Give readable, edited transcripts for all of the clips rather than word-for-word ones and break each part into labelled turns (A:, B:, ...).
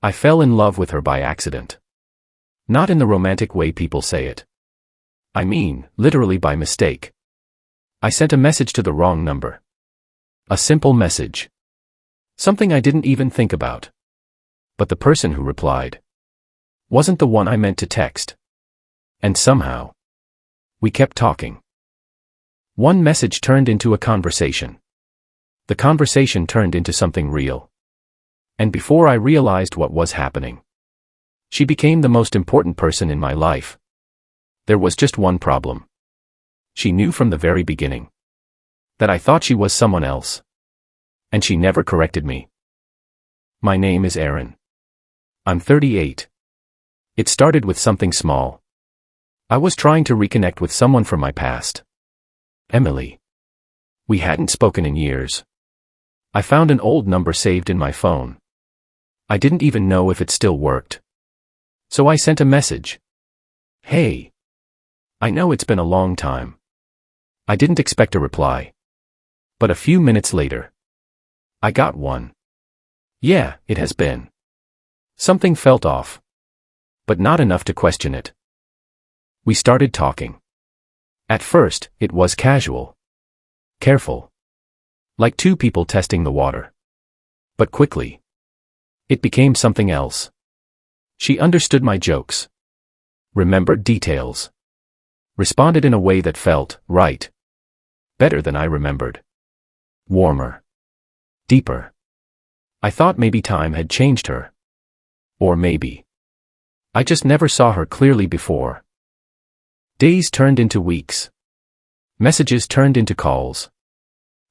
A: I fell in love with her by accident. Not in the romantic way people say it. I mean, literally by mistake. I sent a message to the wrong number. A simple message. Something I didn't even think about. But the person who replied wasn't the one I meant to text. And somehow, we kept talking. One message turned into a conversation. The conversation turned into something real. And before I realized what was happening, she became the most important person in my life. There was just one problem. She knew from the very beginning that I thought she was someone else. And she never corrected me. My name is Aaron. I'm 38. It started with something small. I was trying to reconnect with someone from my past. Emily. We hadn't spoken in years. I found an old number saved in my phone. I didn't even know if it still worked. So I sent a message. Hey. I know it's been a long time. I didn't expect a reply. But a few minutes later, I got one. Yeah, it has been. Something felt off. But not enough to question it. We started talking. At first, it was casual. Careful. Like two people testing the water. But quickly, it became something else. She understood my jokes. Remembered details. Responded in a way that felt right. Better than I remembered. Warmer. Deeper. I thought maybe time had changed her. Or maybe I just never saw her clearly before. Days turned into weeks. Messages turned into calls.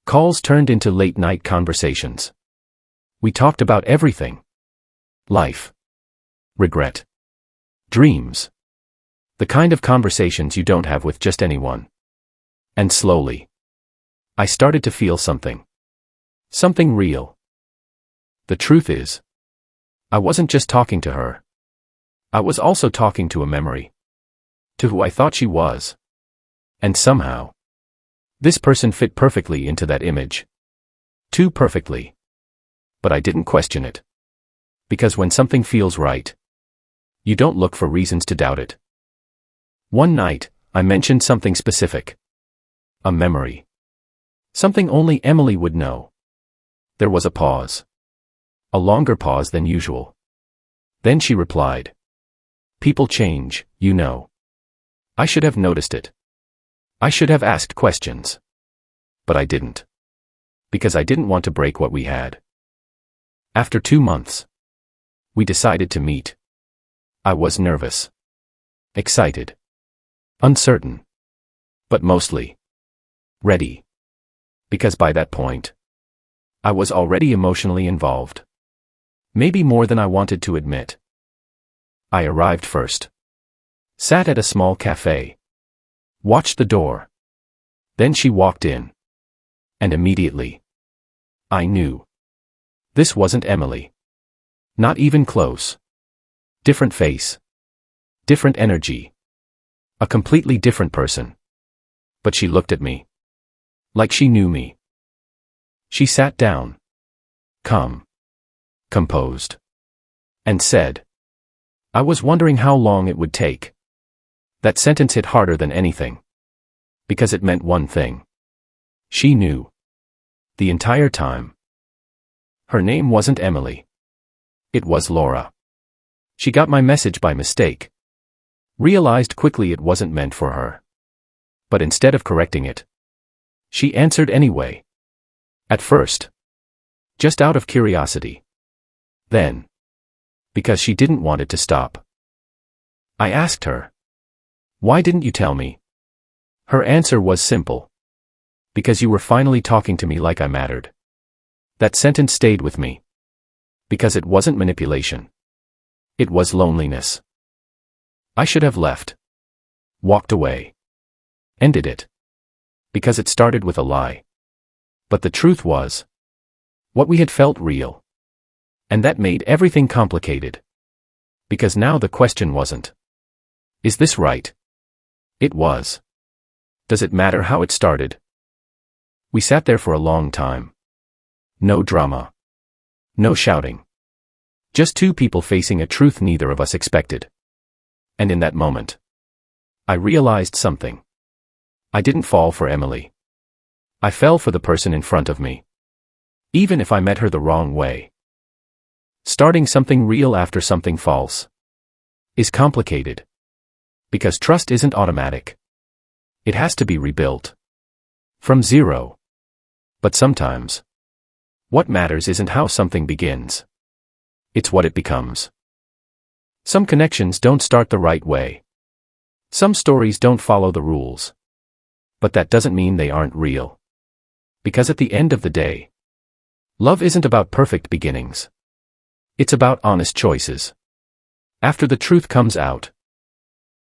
A: Calls turned into late-night conversations. We talked about everything. Life. Regret. Dreams. The kind of conversations you don't have with just anyone. And slowly, I started to feel something. Something real. The truth is, I wasn't just talking to her. I was also talking to a memory. To who I thought she was. And somehow, this person fit perfectly into that image. Too perfectly. But I didn't question it. Because when something feels right, you don't look for reasons to doubt it. One night, I mentioned something specific. A memory. Something only Emily would know. There was a pause. A longer pause than usual. Then she replied. People change, you know. I should have noticed it. I should have asked questions. But I didn't. Because I didn't want to break what we had. After 2 months, we decided to meet. I was nervous. Excited. Uncertain. But mostly ready. Because by that point, I was already emotionally involved. Maybe more than I wanted to admit. I arrived first. Sat at a small cafe. Watched the door. Then she walked in. And immediately, I knew. This wasn't Emily. Not even close. Different face. Different energy. A completely different person. But she looked at me. Like she knew me. She sat down. Calm. Composed. And said. I was wondering how long it would take. That sentence hit harder than anything. Because it meant one thing. She knew. The entire time. Her name wasn't Emily. It was Laura. She got my message by mistake. Realized quickly it wasn't meant for her. But instead of correcting it, she answered anyway. At first. Just out of curiosity. Then. Because she didn't want it to stop. I asked her. Why didn't you tell me? Her answer was simple. Because you were finally talking to me like I mattered. That sentence stayed with me. Because it wasn't manipulation. It was loneliness. I should have left. Walked away. Ended it. Because it started with a lie. But the truth was, what we had felt real. And that made everything complicated. Because now the question wasn't, is this right? It was. Does it matter how it started? We sat there for a long time. No drama. No shouting. Just two people facing a truth neither of us expected. And in that moment, I realized something. I didn't fall for Emily. I fell for the person in front of me. Even if I met her the wrong way. Starting something real after something false is complicated. Because trust isn't automatic. It has to be rebuilt. From zero. But sometimes, what matters isn't how something begins. It's what it becomes. Some connections don't start the right way. Some stories don't follow the rules. But that doesn't mean they aren't real. Because at the end of the day, love isn't about perfect beginnings. It's about honest choices. After the truth comes out,